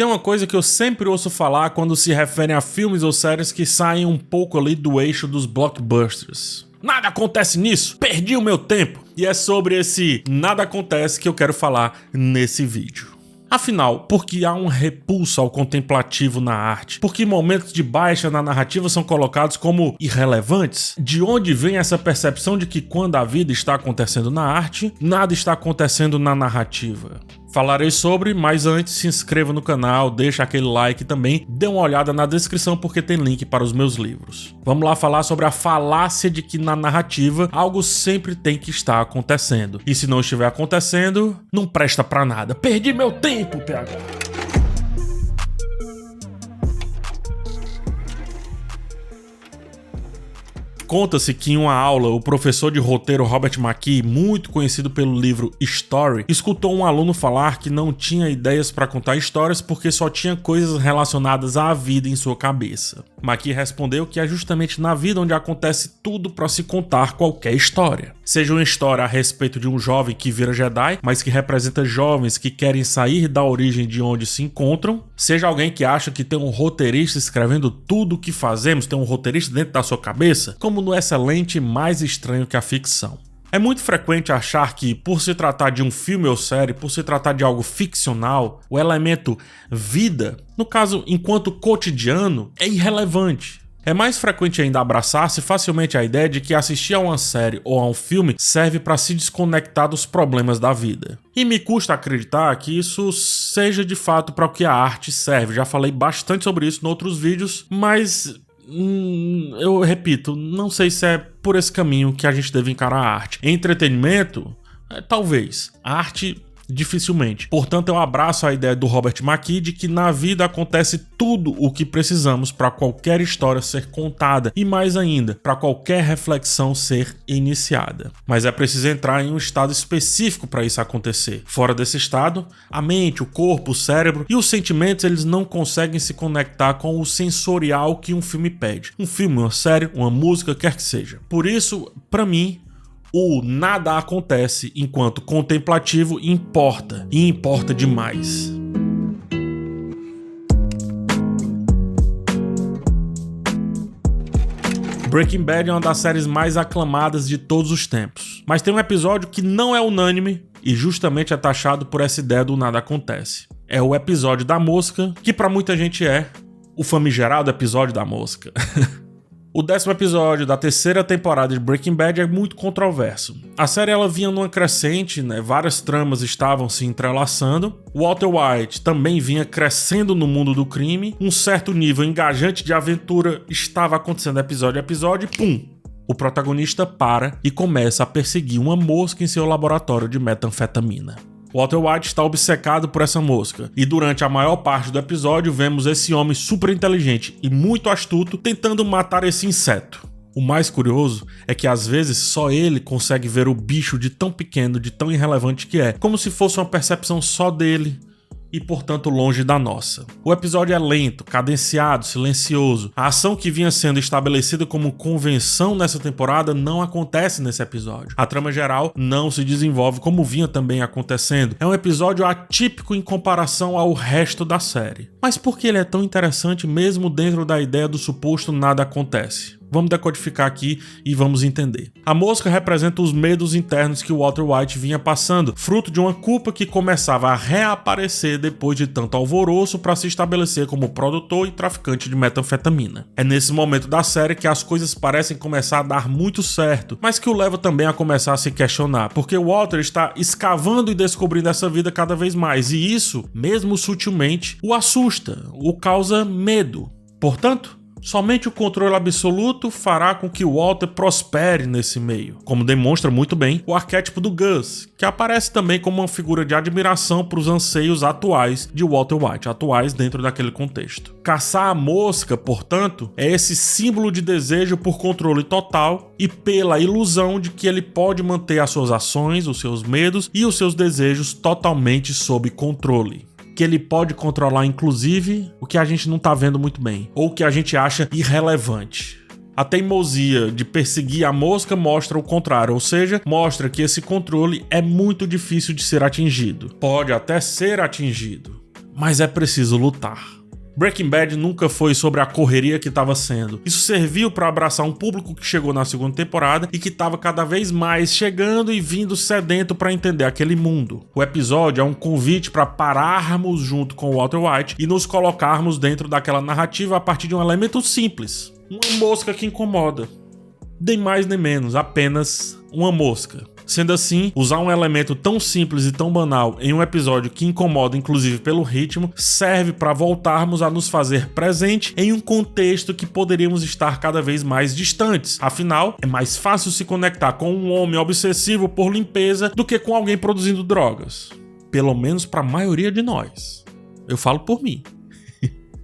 uma coisa que eu sempre ouço falar quando se referem a filmes ou séries que saem um pouco ali do eixo dos blockbusters. Nada acontece nisso, perdi o meu tempo. E é sobre esse nada acontece que eu quero falar nesse vídeo. Afinal, por que há um repulso ao contemplativo na arte? Por que momentos de baixa na narrativa são colocados como irrelevantes? De onde vem essa percepção de que quando a vida está acontecendo na arte, nada está acontecendo na narrativa? Falarei sobre, mas antes se inscreva no canal, deixa aquele like e também dê uma olhada na descrição porque tem link para os meus livros. Vamos lá falar sobre a falácia de que na narrativa algo sempre tem que estar acontecendo. E se não estiver acontecendo, não presta pra nada. Perdi meu tempo, PH! Conta-se que em uma aula, o professor de roteiro Robert McKee, muito conhecido pelo livro Story, escutou um aluno falar que não tinha ideias para contar histórias porque só tinha coisas relacionadas à vida em sua cabeça. McKee respondeu que é justamente na vida onde acontece tudo para se contar qualquer história. Seja uma história a respeito de um jovem que vira Jedi, mas que representa jovens que querem sair da origem de onde se encontram, seja alguém que acha que tem um roteirista escrevendo tudo o que fazemos, tem um roteirista dentro da sua cabeça, como no excelente Mais Estranho que a Ficção. É muito frequente achar que, por se tratar de um filme ou série, por se tratar de algo ficcional, o elemento vida, no caso enquanto cotidiano, é irrelevante. É mais frequente ainda abraçar-se facilmente a ideia de que assistir a uma série ou a um filme serve para se desconectar dos problemas da vida. E me custa acreditar que isso seja de fato para o que a arte serve. Já falei bastante sobre isso em outros vídeos, mas eu repito, não sei se é por esse caminho que a gente deve encarar a arte. Entretenimento? Talvez. A arte, dificilmente. Portanto, eu abraço a ideia do Robert McKee de que na vida acontece tudo o que precisamos para qualquer história ser contada e, mais ainda, para qualquer reflexão ser iniciada. Mas é preciso entrar em um estado específico para isso acontecer. Fora desse estado, a mente, o corpo, o cérebro e os sentimentos eles não conseguem se conectar com o sensorial que um filme pede. Um filme, uma série, uma música, quer que seja. Por isso, para mim, o nada acontece enquanto contemplativo importa, e importa demais. Breaking Bad é uma das séries mais aclamadas de todos os tempos, mas tem um episódio que não é unânime e justamente é taxado por essa ideia do nada acontece. É o episódio da mosca, que pra muita gente é o famigerado episódio da mosca. O 10º episódio da terceira temporada de Breaking Bad é muito controverso. A série ela vinha numa crescente, várias tramas estavam se entrelaçando. Walter White também vinha crescendo no mundo do crime. Um certo nível engajante de aventura estava acontecendo episódio a episódio e pum! O protagonista para e começa a perseguir uma mosca em seu laboratório de metanfetamina. Walter White está obcecado por essa mosca, e durante a maior parte do episódio vemos esse homem super inteligente e muito astuto tentando matar esse inseto. O mais curioso é que às vezes só ele consegue ver o bicho de tão pequeno, de tão irrelevante que é, como se fosse uma percepção só dele e, portanto, longe da nossa. O episódio é lento, cadenciado, silencioso. A ação que vinha sendo estabelecida como convenção nessa temporada não acontece nesse episódio. A trama geral não se desenvolve como vinha também acontecendo. É um episódio atípico em comparação ao resto da série. Mas por que ele é tão interessante mesmo dentro da ideia do suposto nada acontece? Vamos decodificar aqui e vamos entender. A mosca representa os medos internos que o Walter White vinha passando, fruto de uma culpa que começava a reaparecer depois de tanto alvoroço para se estabelecer como produtor e traficante de metanfetamina. É nesse momento da série que as coisas parecem começar a dar muito certo, mas que o leva também a começar a se questionar, porque o Walter está escavando e descobrindo essa vida cada vez mais, e isso, mesmo sutilmente, o assusta, o causa medo. Portanto, somente o controle absoluto fará com que o Walter prospere nesse meio, como demonstra muito bem o arquétipo do Gus, que aparece também como uma figura de admiração para os anseios atuais de Walter White, atuais dentro daquele contexto. Caçar a mosca, portanto, é esse símbolo de desejo por controle total e pela ilusão de que ele pode manter as suas ações, os seus medos e os seus desejos totalmente sob controle. Que ele pode controlar, inclusive, o que a gente não tá vendo muito bem, ou o que a gente acha irrelevante. A teimosia de perseguir a mosca mostra o contrário, ou seja, mostra que esse controle é muito difícil de ser atingido. Pode até ser atingido, mas é preciso lutar. Breaking Bad nunca foi sobre a correria que estava sendo. Isso serviu para abraçar um público que chegou na segunda temporada e que estava cada vez mais chegando e vindo sedento para entender aquele mundo. O episódio é um convite para pararmos junto com o Walter White e nos colocarmos dentro daquela narrativa a partir de um elemento simples. Uma mosca que incomoda. Nem mais nem menos, apenas uma mosca. Sendo assim, usar um elemento tão simples e tão banal em um episódio que incomoda inclusive pelo ritmo, serve para voltarmos a nos fazer presente em um contexto que poderíamos estar cada vez mais distantes. Afinal, é mais fácil se conectar com um homem obsessivo por limpeza do que com alguém produzindo drogas. Pelo menos para a maioria de nós. Eu falo por mim.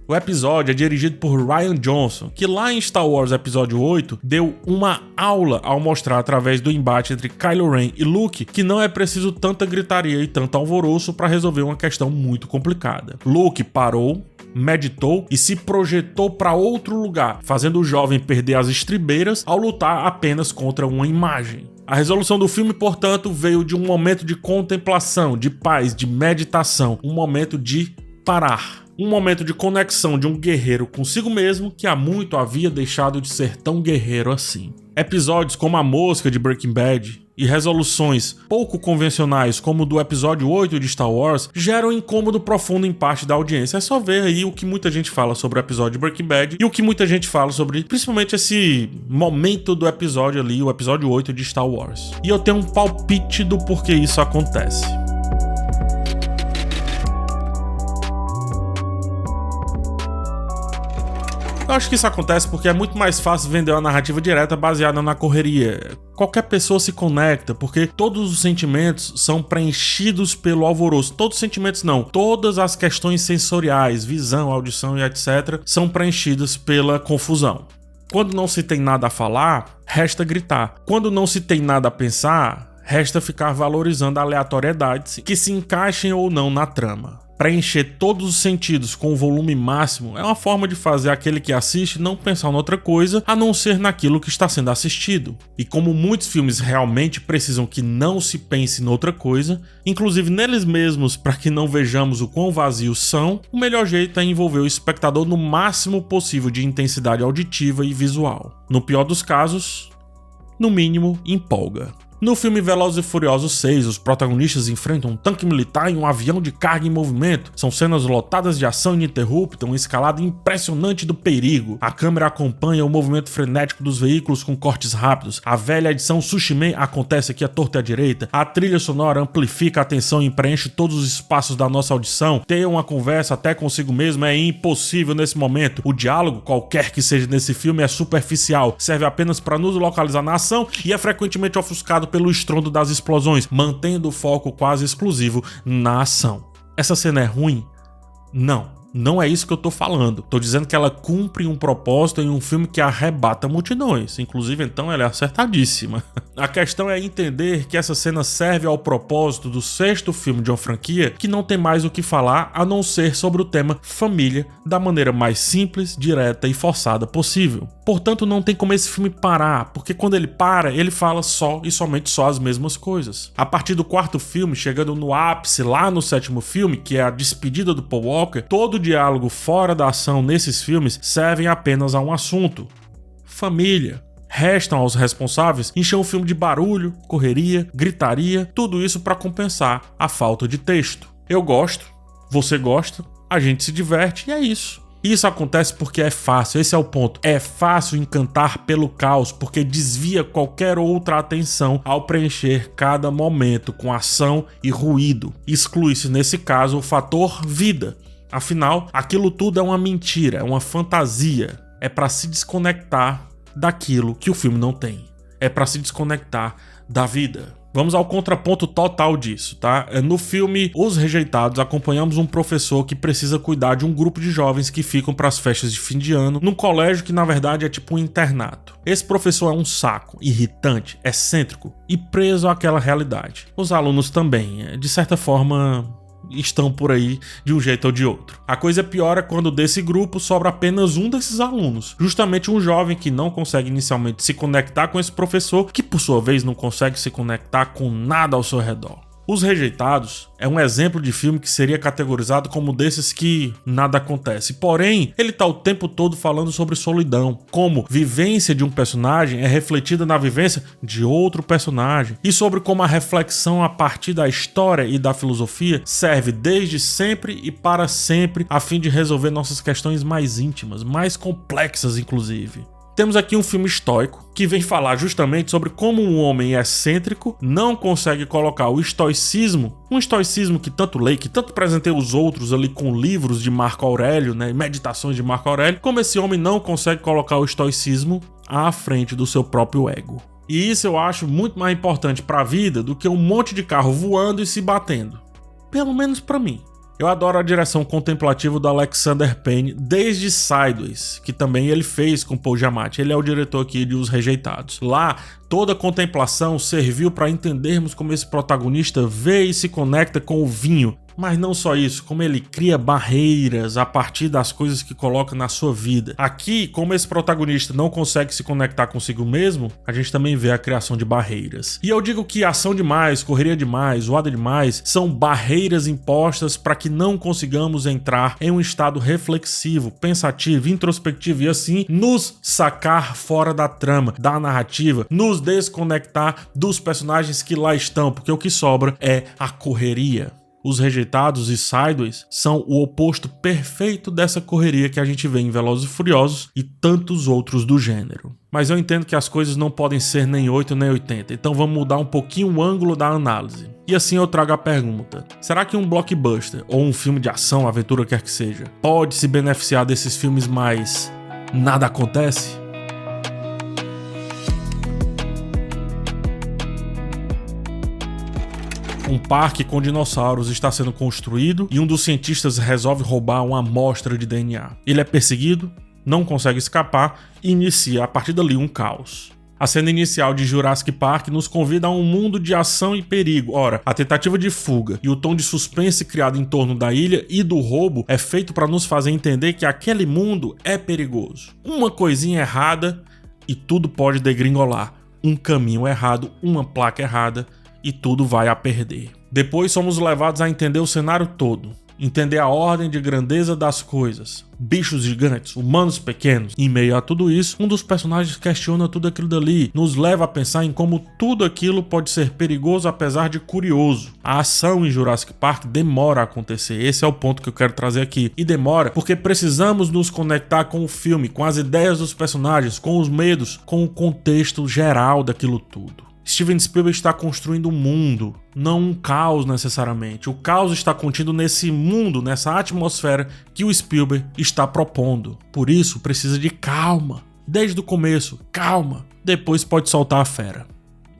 O episódio é dirigido por Rian Johnson, que lá em Star Wars Episódio 8 deu uma aula ao mostrar através do embate entre Kylo Ren e Luke que não é preciso tanta gritaria e tanto alvoroço para resolver uma questão muito complicada. Luke parou, meditou e se projetou para outro lugar, fazendo o jovem perder as estribeiras ao lutar apenas contra uma imagem. A resolução do filme, portanto, veio de um momento de contemplação, de paz, de meditação, um momento de parar. Um momento de conexão de um guerreiro consigo mesmo que há muito havia deixado de ser tão guerreiro assim. Episódios como A Mosca de Breaking Bad e resoluções pouco convencionais como o do episódio 8 de Star Wars geram incômodo profundo em parte da audiência. É só ver aí o que muita gente fala sobre o episódio de Breaking Bad e o que muita gente fala sobre principalmente esse momento do episódio ali, o episódio 8 de Star Wars. E eu tenho um palpite do porquê isso acontece. Eu acho que isso acontece porque é muito mais fácil vender uma narrativa direta baseada na correria. Qualquer pessoa se conecta, porque todos os sentimentos são preenchidos pelo alvoroço. Todos os sentimentos não. Todas as questões sensoriais, visão, audição e etc. são preenchidas pela confusão. Quando não se tem nada a falar, resta gritar. Quando não se tem nada a pensar, resta ficar valorizando aleatoriedades que se encaixem ou não na trama. Preencher todos os sentidos com o volume máximo é uma forma de fazer aquele que assiste não pensar em outra coisa a não ser naquilo que está sendo assistido. E como muitos filmes realmente precisam que não se pense em outra coisa, inclusive neles mesmos para que não vejamos o quão vazios são, o melhor jeito é envolver o espectador no máximo possível de intensidade auditiva e visual. No pior dos casos, no mínimo, empolga. No filme Velozes e Furiosos 6, os protagonistas enfrentam um tanque militar e um avião de carga em movimento. São cenas lotadas de ação ininterrupta, uma escalada impressionante do perigo. A câmera acompanha o movimento frenético dos veículos com cortes rápidos. A velha edição Sushi Man acontece aqui à torta e à direita. A trilha sonora amplifica a atenção e preenche todos os espaços da nossa audição. Ter uma conversa até consigo mesmo é impossível nesse momento. O diálogo, qualquer que seja nesse filme, é superficial. Serve apenas para nos localizar na ação e é frequentemente ofuscado pelo estrondo das explosões, mantendo o foco quase exclusivo na ação. Essa cena é ruim? Não é isso que eu tô falando. Tô dizendo que ela cumpre um propósito em um filme que arrebata multidões. Inclusive, então, ela é acertadíssima. A questão é entender que essa cena serve ao propósito do 6º filme de uma franquia que não tem mais o que falar a não ser sobre o tema família da maneira mais simples, direta e forçada possível. Portanto, não tem como esse filme parar, porque quando ele para, ele fala só e somente só as mesmas coisas. A partir do 4º filme, chegando no ápice lá no 7º filme, que é a despedida do Paul Walker, todo o diálogo fora da ação nesses filmes servem apenas a um assunto: família. Restam aos responsáveis encher o filme de barulho, correria, gritaria, tudo isso para compensar a falta de texto. Eu gosto, você gosta, a gente se diverte e é isso. Isso acontece porque é fácil, esse é o ponto. É fácil encantar pelo caos porque desvia qualquer outra atenção ao preencher cada momento com ação e ruído. Exclui-se nesse caso o fator vida. Afinal, aquilo tudo é uma mentira, é uma fantasia. É para se desconectar daquilo que o filme não tem. É para se desconectar da vida. Vamos ao contraponto total disso, tá? No filme Os Rejeitados, acompanhamos um professor que precisa cuidar de um grupo de jovens que ficam para as festas de fim de ano num colégio que na verdade é tipo um internato. Esse professor é um saco, irritante, excêntrico e preso àquela realidade. Os alunos também, de certa forma, estão por aí de um jeito ou de outro. A coisa piora quando desse grupo sobra apenas um desses alunos, justamente um jovem que não consegue inicialmente se conectar com esse professor, que por sua vez não consegue se conectar com nada ao seu redor. Os Rejeitados é um exemplo de filme que seria categorizado como desses que nada acontece. Porém, ele tá o tempo todo falando sobre solidão, como vivência de um personagem é refletida na vivência de outro personagem, e sobre como a reflexão a partir da história e da filosofia serve desde sempre e para sempre a fim de resolver nossas questões mais íntimas, mais complexas inclusive. Temos aqui um filme estoico que vem falar justamente sobre como um homem excêntrico não consegue colocar o estoicismo, um estoicismo que tanto leio, que tanto presenteia os outros ali com livros de Marco Aurélio, né, meditações de Marco Aurélio, como esse homem não consegue colocar o estoicismo à frente do seu próprio ego. E isso eu acho muito mais importante para a vida do que um monte de carro voando e se batendo. Pelo menos para mim. Eu adoro a direção contemplativa do Alexander Payne desde Sideways, que também ele fez com Paul Giamatti. Ele é o diretor aqui de Os Rejeitados. Lá, toda a contemplação serviu para entendermos como esse protagonista vê e se conecta com o vinho. Mas não só isso, como ele cria barreiras a partir das coisas que coloca na sua vida. Aqui, como esse protagonista não consegue se conectar consigo mesmo, a gente também vê a criação de barreiras. E eu digo que ação demais, correria demais, zoada demais, são barreiras impostas para que não consigamos entrar em um estado reflexivo, pensativo, introspectivo e assim nos sacar fora da trama, da narrativa, nos desconectar dos personagens que lá estão, porque o que sobra é a correria. Os Rejeitados e Sideways são o oposto perfeito dessa correria que a gente vê em Velozes e Furiosos e tantos outros do gênero. Mas eu entendo que as coisas não podem ser nem 8 nem 80, então vamos mudar um pouquinho o ângulo da análise. E assim eu trago a pergunta: será que um blockbuster, ou um filme de ação, aventura, quer que seja, pode se beneficiar desses filmes mais nada acontece? Um parque com dinossauros está sendo construído e um dos cientistas resolve roubar uma amostra de DNA. Ele é perseguido, não consegue escapar e inicia a partir dali um caos. A cena inicial de Jurassic Park nos convida a um mundo de ação e perigo. Ora, a tentativa de fuga e o tom de suspense criado em torno da ilha e do roubo é feito para nos fazer entender que aquele mundo é perigoso. Uma coisinha errada e tudo pode degringolar. Um caminho errado, uma placa errada e tudo vai a perder. Depois somos levados a entender o cenário todo, entender a ordem de grandeza das coisas, bichos gigantes, humanos pequenos. Em meio a tudo isso, um dos personagens questiona tudo aquilo dali, nos leva a pensar em como tudo aquilo pode ser perigoso apesar de curioso. A ação em Jurassic Park demora a acontecer, esse é o ponto que eu quero trazer aqui. E demora porque precisamos nos conectar com o filme, com as ideias dos personagens, com os medos, com o contexto geral daquilo tudo. Steven Spielberg está construindo um mundo, não um caos necessariamente. O caos está contido nesse mundo, nessa atmosfera que o Spielberg está propondo. Por isso, precisa de calma. Desde o começo, calma. Depois pode soltar a fera.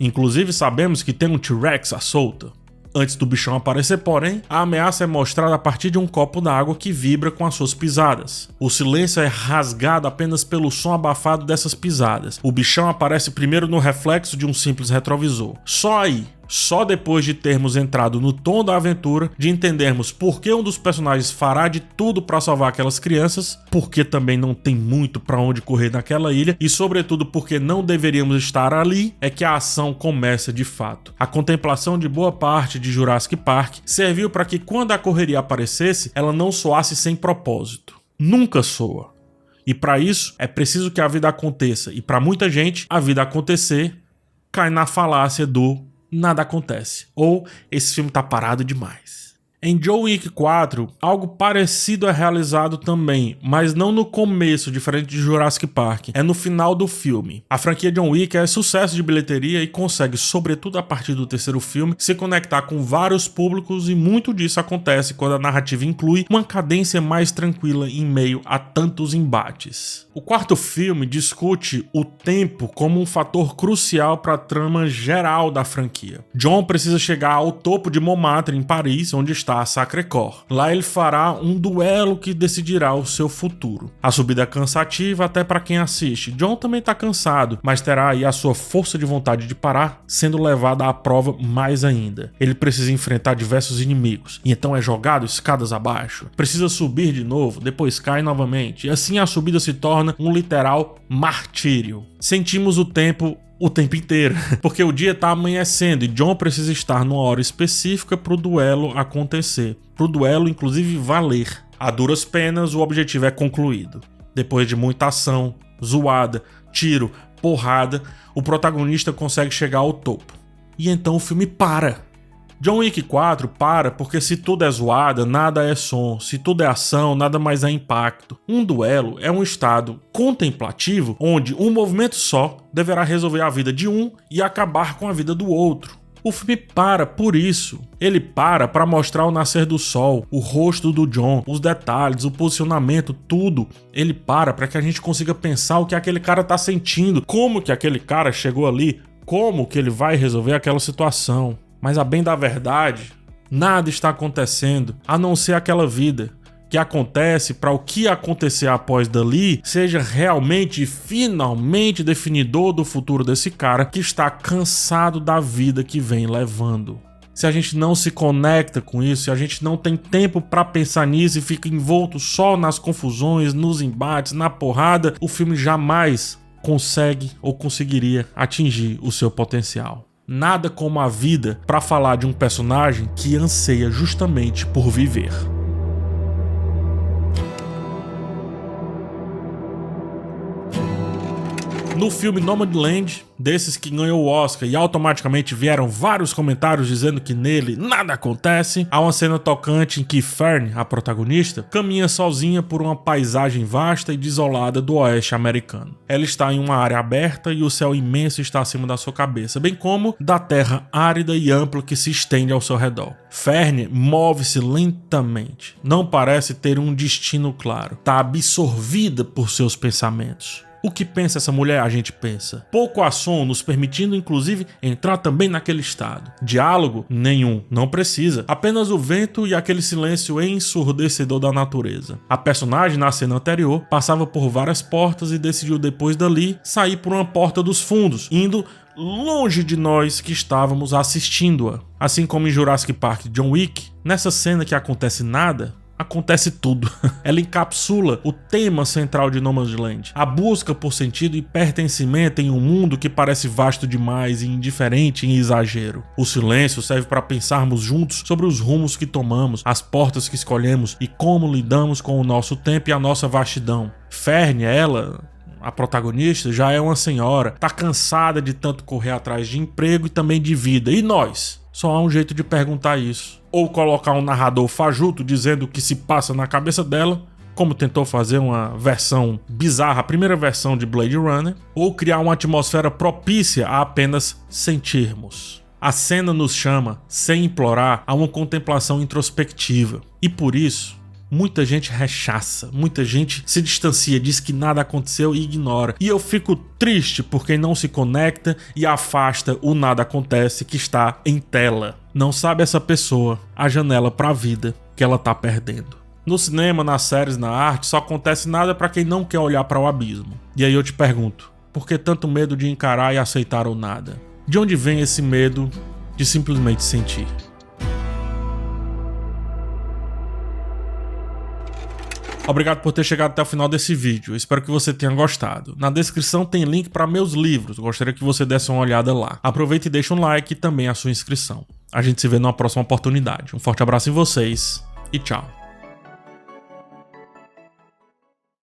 Inclusive, sabemos que tem um T-Rex à solta. Antes do bichão aparecer, porém, a ameaça é mostrada a partir de um copo d'água que vibra com as suas pisadas. O silêncio é rasgado apenas pelo som abafado dessas pisadas. O bichão aparece primeiro no reflexo de um simples retrovisor. Só aí, só depois de termos entrado no tom da aventura, de entendermos por que um dos personagens fará de tudo para salvar aquelas crianças, porque também não tem muito para onde correr naquela ilha e sobretudo porque não deveríamos estar ali, é que a ação começa de fato. A contemplação de boa parte de Jurassic Park serviu para que quando a correria aparecesse, ela não soasse sem propósito. Nunca soa. E para isso é preciso que a vida aconteça, e para muita gente a vida acontecer cai na falácia do nada acontece, ou esse filme tá parado demais. Em John Wick 4, algo parecido é realizado também, mas não no começo, diferente de Jurassic Park, é no final do filme. A franquia John Wick é sucesso de bilheteria e consegue, sobretudo a partir do terceiro filme, se conectar com vários públicos, e muito disso acontece quando a narrativa inclui uma cadência mais tranquila em meio a tantos embates. O quarto filme discute o tempo como um fator crucial para a trama geral da franquia. John precisa chegar ao topo de Montmartre, em Paris, onde está a Sacré-Cœur. Lá ele fará um duelo que decidirá o seu futuro. A subida é cansativa até para quem assiste. John também está cansado, mas terá aí a sua força de vontade de parar sendo levada à prova mais ainda. Ele precisa enfrentar diversos inimigos, e então é jogado escadas abaixo. Precisa subir de novo, depois cai novamente, e assim a subida se torna um literal martírio. Sentimos o tempo o tempo inteiro, porque o dia tá amanhecendo e Jon precisa estar numa hora específica pro duelo acontecer, pro duelo inclusive valer. A duras penas o objetivo é concluído. Depois de muita ação, zoada, tiro, porrada, o protagonista consegue chegar ao topo. E então o filme para. John Wick 4 para porque se tudo é zoada, nada é som, se tudo é ação, nada mais é impacto. Um duelo é um estado contemplativo onde um movimento só deverá resolver a vida de um e acabar com a vida do outro. O filme para por isso. Ele para mostrar o nascer do sol, o rosto do Jon, os detalhes, o posicionamento, tudo. Ele para que a gente consiga pensar o que aquele cara tá sentindo, como que aquele cara chegou ali, como que ele vai resolver aquela situação. Mas a bem da verdade, nada está acontecendo a não ser aquela vida que acontece para o que acontecer após dali seja realmente e finalmente definidor do futuro desse cara que está cansado da vida que vem levando. Se a gente não se conecta com isso, se a gente não tem tempo para pensar nisso e fica envolto só nas confusões, nos embates, na porrada, o filme jamais consegue ou conseguiria atingir o seu potencial. Nada como a vida para falar de um personagem que anseia justamente por viver. No filme Nomadland, desses que ganhou o Oscar e automaticamente vieram vários comentários dizendo que nele nada acontece, há uma cena tocante em que Fern, a protagonista, caminha sozinha por uma paisagem vasta e desolada do oeste americano. Ela está em uma área aberta e o céu imenso está acima da sua cabeça, bem como da terra árida e ampla que se estende ao seu redor. Fern move-se lentamente, não parece ter um destino claro, está absorvida por seus pensamentos. O que pensa essa mulher, a gente pensa. Pouco há som, nos permitindo inclusive entrar também naquele estado. Diálogo? Nenhum, não precisa. Apenas o vento e aquele silêncio ensurdecedor da natureza. A personagem na cena anterior passava por várias portas e decidiu depois dali sair por uma porta dos fundos, indo longe de nós que estávamos assistindo-a. Assim como em Jurassic Park John Wick, nessa cena que acontece nada, acontece tudo. Ela encapsula o tema central de Nomadland, a busca por sentido e pertencimento em um mundo que parece vasto demais e indiferente em exagero. O silêncio serve para pensarmos juntos sobre os rumos que tomamos, as portas que escolhemos e como lidamos com o nosso tempo e a nossa vastidão. Fern, ela, a protagonista, já é uma senhora, tá cansada de tanto correr atrás de emprego e também de vida. E nós? Só há um jeito de perguntar isso. Ou colocar um narrador fajuto dizendo o que se passa na cabeça dela, como tentou fazer uma versão bizarra, a primeira versão de Blade Runner, ou criar uma atmosfera propícia a apenas sentirmos. A cena nos chama, sem implorar, a uma contemplação introspectiva. E por isso, muita gente rechaça, muita gente se distancia, diz que nada aconteceu e ignora. E eu fico triste por quem não se conecta e afasta o nada acontece que está em tela. Não sabe essa pessoa a janela para a vida que ela tá perdendo. No cinema, nas séries, na arte, só acontece nada para quem não quer olhar para o abismo. E aí eu te pergunto, por que tanto medo de encarar e aceitar o nada? De onde vem esse medo de simplesmente sentir? Obrigado por ter chegado até o final desse vídeo, eu espero que você tenha gostado. Na descrição tem link para meus livros, gostaria que você desse uma olhada lá. Aproveite e deixe um like e também a sua inscrição. A gente se vê numa próxima oportunidade. Um forte abraço em vocês e tchau.